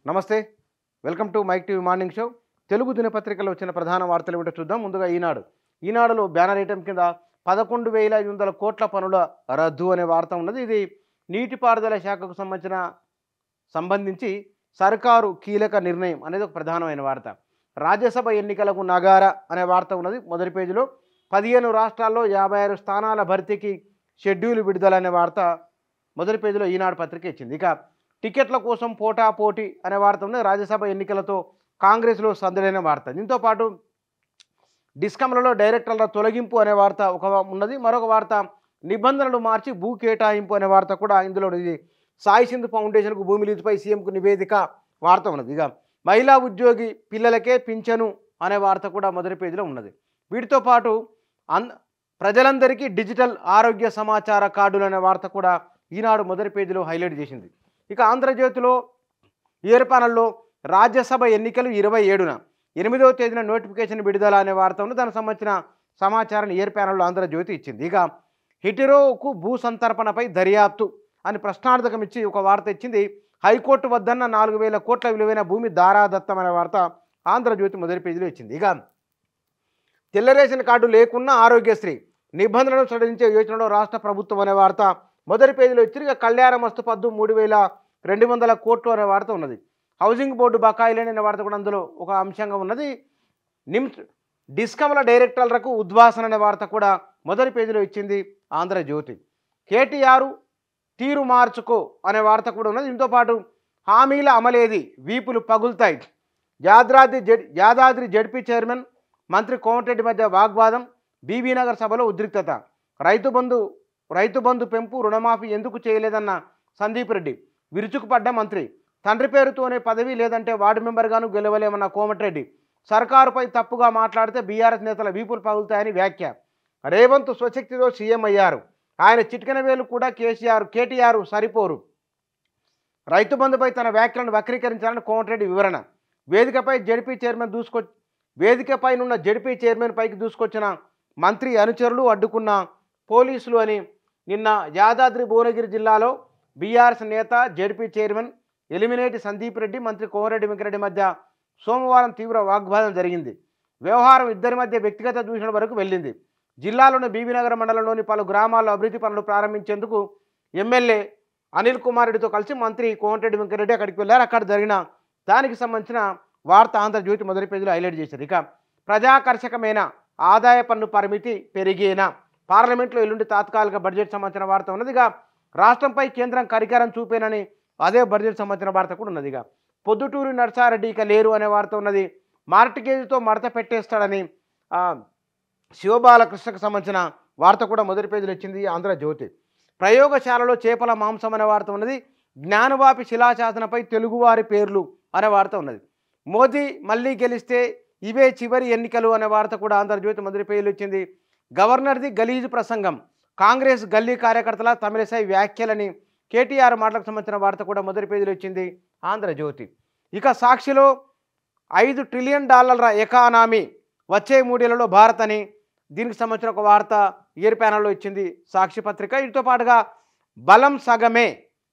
నమస్తే, welcome to Mic TV morning show. Telugu దినపత్రికలో వచ్చిన ప్రధాన వార్తలు ఏమిటో చూద్దాం. ముందుగా ఈనాడులో బ్యానర్ ఐటమ్ కింద 11,500 కోట్ల పనుల రద్దు అనే వార్త ఉన్నది. ఇది నీటిపారుదల శాఖకు సంబంధించి సర్కారు కీలక నిర్ణయం అనేది ఒక ప్రధానమైన వార్త. రాజ్యసభ ఎన్నికలకు నగార అనే వార్త ఉన్నది మొదటి పేజీలో. 15 రాష్ట్రాల్లో 56 స్థానాల భర్తీకి షెడ్యూల్ విడుదల అనే వార్త మొదటి పేజీలో ఈనాడు పత్రిక ఇచ్చింది. ఇక టికెట్ల కోసం పోటాపోటీ అనే వార్త ఉంది. రాజ్యసభ ఎన్నికలతో కాంగ్రెస్లో సందడైన వార్త. దీంతో పాటు డిస్కంలలో డైరెక్టర్ల తొలగింపు అనే వార్త ఒక ఉన్నది. మరొక వార్త నిబంధనలు మార్చి భూ కేటాయింపు అనే వార్త కూడా ఇందులో ఇది. సాయి సింధు ఫౌండేషన్కు భూమి లీజుపై సీఎంకు నివేదిక వార్త ఉన్నది. ఇక మహిళా ఉద్యోగి పిల్లలకే పింఛను అనే వార్త కూడా మొదటి పేజీలో ఉన్నది. వీటితో పాటు ప్రజలందరికీ డిజిటల్ ఆరోగ్య సమాచార కార్డులు అనే వార్త కూడా ఈనాడు మొదటి పేజీలో హైలైట్ చేసింది. ఇక ఆంధ్రజ్యోతిలో ఏర్ ప్యానెల్లో రాజ్యసభ ఎన్నికలు 27న 8వ తేదీన నోటిఫికేషన్ విడుదల అనే వార్త ఉంది. దానికి సంబంధించిన సమాచారాన్ని ఏర్ ప్యానెల్లో ఆంధ్రజ్యోతి ఇచ్చింది. ఇక హిటిరోకు భూ సంతర్పణపై దర్యాప్తు అని ప్రశ్నార్థకం ఇచ్చి ఒక వార్త ఇచ్చింది. హైకోర్టు వద్దన్న 4,000 కోట్ల విలువైన భూమి దారాదత్తం అనే వార్త ఆంధ్రజ్యోతి మొదటి పేజీలో ఇచ్చింది. ఇక తెల్ల రేషన్ కార్డు లేకున్నా ఆరోగ్యశ్రీ నిబంధనలను సడలించే యోచనలో రాష్ట్ర ప్రభుత్వం అనే వార్త మొదటి పేజీలో ఇచ్చి ఇక కళ్యాణ మస్తు పద్దు 3,200 కోట్లు అనే వార్త ఉన్నది. హౌసింగ్ బోర్డు బకాయిలేని అనే వార్త కూడా అందులో ఒక అంశంగా ఉన్నది. డిస్కంల డైరెక్టర్లకు ఉద్వాసన అనే వార్త కూడా మొదటి పేజీలో ఇచ్చింది ఆంధ్రజ్యోతి. కేటీఆర్ తీరు మార్చుకో అనే వార్త కూడా ఉన్నది. దీంతో పాటు హామీల అమలేది వీపులు పగులుతాయి. యాదాద్రి జడ్పీ చైర్మన్ మంత్రి కోమటిరెడ్డి మధ్య వాగ్వాదం. బీబీనగర్ సభలో ఉద్రిక్తత. రైతు బంధు పెంపు రుణమాఫీ ఎందుకు చేయలేదన్న సందీప్ రెడ్డి. విరుచుకుపడ్డ మంత్రి. తండ్రి పేరుతోనే పదవి లేదంటే వార్డు మెంబర్గాను గెలవలేమన్న కోమటిరెడ్డి. సర్కారుపై తప్పుగా మాట్లాడితే బీఆర్ఎస్ నేతల వీపులు పగులుతాయని వ్యాఖ్య. రేవంత్ స్వశక్తితో సీఎం అయ్యారు. ఆయన చిటికెన వేలు కూడా కేటీఆర్ సరిపోరు. రైతు బంధుపై తన వ్యాఖ్యలను వక్రీకరించాలని కోమటిరెడ్డి వివరణ. వేదికపైనున్న జడ్పీ చైర్మన్ పైకి దూసుకొచ్చిన మంత్రి అనుచరులు అడ్డుకున్న పోలీసులు అని నిన్న యాదాద్రి భువనగిరి జిల్లాలో బీఆర్ఎస్ నేత జడ్పీ చైర్మన్ ఎలిమినేటి సందీప్ రెడ్డి మంత్రి కోమటిరెడ్డి వెంకరెడ్డి మధ్య సోమవారం తీవ్ర వాగ్వాదం జరిగింది. వ్యవహారం ఇద్దరి మధ్య వ్యక్తిగత దూషణ వరకు వెళ్ళింది. జిల్లాలోని బీబీనగర్ మండలంలోని పలు గ్రామాల్లో అభివృద్ధి పనులు ప్రారంభించేందుకు ఎమ్మెల్యే అనిల్ కుమార్ రెడ్డితో కలిసి మంత్రి కోమటిరెడ్డి వెంకరెడ్డి అక్కడికి వెళ్ళారు. అక్కడ జరిగిన దానికి సంబంధించిన వార్త ఆంధ్రజ్యోతి మొదటి పేజీలో హైలైట్ చేశారు. ఇక ప్రజాకర్షకమైన ఆదాయ పన్ను పరిమితి పెరిగేనా, పార్లమెంట్లో ఎల్లుండి తాత్కాలిక బడ్జెట్ సంబంధించిన వార్త ఉన్నది. ఇక రాష్ట్రంపై కేంద్రం కరికారం చూపేనని అదే బడ్జెట్ సంబంధించిన వార్త కూడా ఉన్నది. ఇక పొద్దుటూరి నర్సారెడ్డి ఇక లేరు అనే వార్త ఉన్నది. మార్టిగేజ్తో మడత పెట్టేస్తాడని శివబాలకృష్ణకు సంబంధించిన వార్త కూడా మొదటి పేజీలో ఇచ్చింది ఆంధ్రజ్యోతి. ప్రయోగశాలలో చేపల మాంసం అనే వార్త ఉన్నది. జ్ఞానవాపి శిలాశాసనపై తెలుగువారి పేర్లు అనే వార్త ఉన్నది. మోదీ మళ్ళీ గెలిస్తే ఇవే చివరి ఎన్నికలు అనే వార్త కూడా ఆంధ్రజ్యోతి మొదటి పేజీలో ఇచ్చింది. గవర్నర్ది గలీజు ప్రసంగం. కాంగ్రెస్ గల్లీ కార్యకర్తల తమిళసై వ్యాఖ్యలని కేటీఆర్ మాటలకు సంబంధించిన వార్త కూడా మొదటి పేజీలో ఇచ్చింది ఆంధ్రజ్యోతి. ఇక సాక్షిలో $5 ట్రిలియన్ ఎకానమీ వచ్చే 3 ఏళ్లలో భారత్ అని దీనికి సంబంధించిన ఒక వార్త ఇయర్ ప్యానల్లో ఇచ్చింది సాక్షి పత్రిక. వీటితో పాటుగా బలం సగమే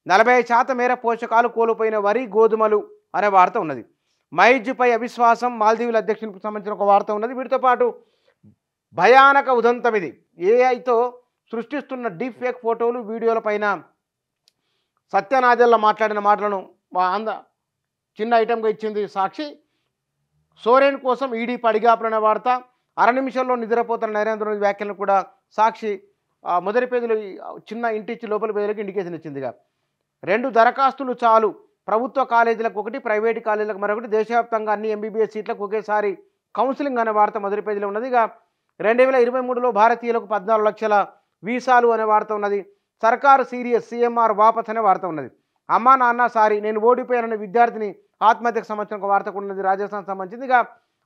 40% మేర పోషకాలు కోల్పోయిన వరి గోధుమలు అనే వార్త ఉన్నది. మైజ్పై అవిశ్వాసం మాల్దీవుల అధ్యక్షునికి సంబంధించిన ఒక వార్త ఉన్నది. వీటితో పాటు భయానక ఉదంతం ఇది. ఏఐతో సృష్టిస్తున్న డీప్ ఫేక్ ఫోటోలు వీడియోల పైన సత్యనాదెల్ల మాట్లాడిన మాటలను చిన్న ఐటెంగా ఇచ్చింది సాక్షి. సోరేన్ కోసం ఈడీ పడిగాపులనే వార్త. అర నిమిషంలో నిద్రపోతున్న నరేంద్ర మోదీ వ్యాఖ్యలను కూడా సాక్షి మొదటి పేజీలో చిన్న ఇంటిచ్చి లోపల పేజీలకు ఇండికేషన్ ఇచ్చిందిగా. 2 దరఖాస్తులు చాలు, ప్రభుత్వ కాలేజీలకు ఒకటి, ప్రైవేటు కాలేజీలకు మరొకటి, దేశవ్యాప్తంగా అన్ని ఎంబీబీఎస్ సీట్లకు ఒకేసారి కౌన్సిలింగ్ అనే వార్త మొదటి పేజీలో ఉన్నది. ఇక 2023లో భారతీయులకు 14 లక్షల వీసాలు అనే వార్త ఉన్నది. సర్కారు సీరియస్, సీఎంఆర్ వాపస్ అనే వార్త ఉన్నది. అమ్మా నాన్న సారీ నేను ఓడిపోయానని విద్యార్థిని ఆత్మహత్యకు సంబంధించిన ఒక వార్త కూడా ఉన్నది రాజస్థాన్ సంబంధించింది. ఇక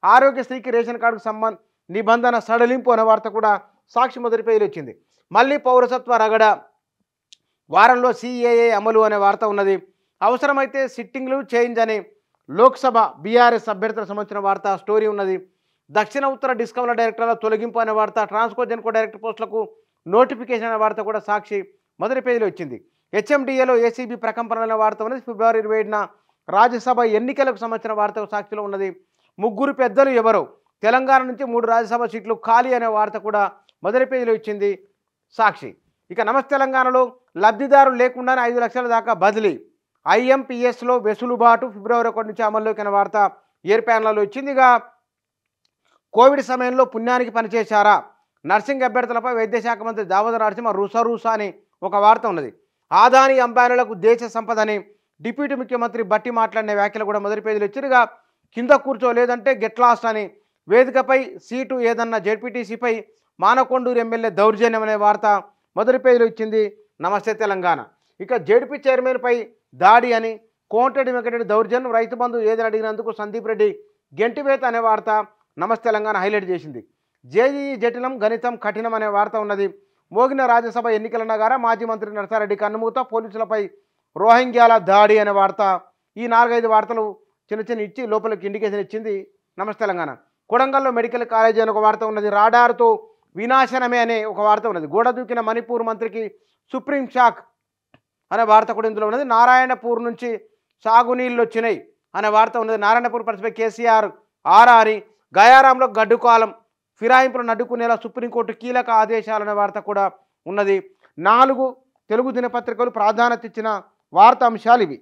ఆరోగ్యశ్రీకి రేషన్ కార్డుకు నిబంధన సడలింపు అనే వార్త కూడా సాక్షి మొదటి పేజీలో వచ్చింది. మళ్ళీ పౌరసత్వ రగడ, వారంలో సిఏఏ అమలు అనే వార్త ఉన్నది. అవసరమైతే సిట్టింగ్లు చేంజ్ అని లోక్సభ బీఆర్ఎస్ అభ్యర్థులకు సంబంధించిన వార్త స్టోరీ ఉన్నది. దక్షిణ ఉత్తర డిస్కంల డైరెక్టర్ల తొలగింపు అనే వార్త. ట్రాన్స్కో జెన్కో డైరెక్టర్ పోస్టులకు నోటిఫికేషన్ అనే వార్త కూడా సాక్షి మొదటి పేజీలో వచ్చింది. హెచ్ఎండిఏలో ఏసీబీ ప్రకంపనల వార్త ఉన్నది. ఫిబ్రవరి 27న రాజ్యసభ ఎన్నికలకు సంబంధించిన వార్త సాక్షిలో ఉన్నది. ముగ్గురు పెద్దలు ఎవరు, తెలంగాణ నుంచి 3 రాజ్యసభ సీట్లు ఖాళీ అనే వార్త కూడా మొదటి పేజీలో ఇచ్చింది సాక్షి. ఇక నమస్తే తెలంగాణలో లబ్ధిదారులు లేకుండానే 5 లక్షల దాకా బదిలీ, ఐఎంపీఎస్లో వెసులుబాటు ఫిబ్రవరి 1 నుంచి అమల్లోకి అనే వార్త ఎయిర్ ప్యానల్లో ఇచ్చింది. ఇక కోవిడ్ సమయంలో పుణ్యానికి పనిచేశారా, నర్సింగ్ అభ్యర్థులపై వైద్యశాఖ మంత్రి దామోదర నరసింహ రుసరుసా అని ఒక వార్త ఉన్నది. ఆదాని అంబానీలకు దేశ సంపదని డిప్యూటీ ముఖ్యమంత్రి బట్టి మాట్లాడిన వ్యాఖ్యలు కూడా మొదటి పేజీలో ఇచ్చిరుగా. కింద కూర్చోలేదంటే గెట్ లాస్ట్ అని వేదికపై సీటు ఏదన్న జెడ్పీటీసీపై మానకొండూరు ఎమ్మెల్యే దౌర్జన్యం అనే వార్త మొదటి పేజీలో ఇచ్చింది నమస్తే తెలంగాణ. ఇక జెడ్పీ చైర్మన్పై దాడి అని కోమటిరెడ్డి వెంకటరెడ్డి దౌర్జన్యం, రైతు బంధు ఏదని అడిగినందుకు సందీప్ రెడ్డి గెంటివేత అనే వార్త నమస్తే తెలంగాణ హైలైట్ చేసింది. జేఈఈ జటిలం గణితం కఠినం అనే వార్త ఉన్నది. మోగిన రాజ్యసభ ఎన్నికల నగారా మాజీ మంత్రి నరసారెడ్డి కన్నుమూత, పోలీసులపై రోహింగ్యాల దాడి అనే వార్త. ఈ 4-5 వార్తలు చిన్న ఇచ్చి లోపలికి ఇండికేషన్ ఇచ్చింది నమస్తే తెలంగాణ. కొడంగల్లో మెడికల్ కాలేజీ అని ఒక వార్త ఉన్నది. రాడార్తో వినాశనమే అనే ఒక వార్త ఉన్నది. గోడ దూకిన మణిపూర్ మంత్రికి సుప్రీం షాక్ అనే వార్త కూడా ఇందులో ఉన్నది. నారాయణపూర్ నుంచి సాగునీళ్ళు వచ్చినాయి అనే వార్త ఉన్నది. నారాయణపూర్ పరిస్థితిపై కేసీఆర్ ఆరారి, గయారాంలో గడ్డుకాలం, ఫిరాయింపులను అడ్డుకునేలా సుప్రీంకోర్టు కీలక ఆదేశాలనే వార్త కూడా ఉన్నది. 4 తెలుగు దినపత్రికలు ప్రాధాన్యత ఇచ్చిన వార్తాంశాలు ఇవి.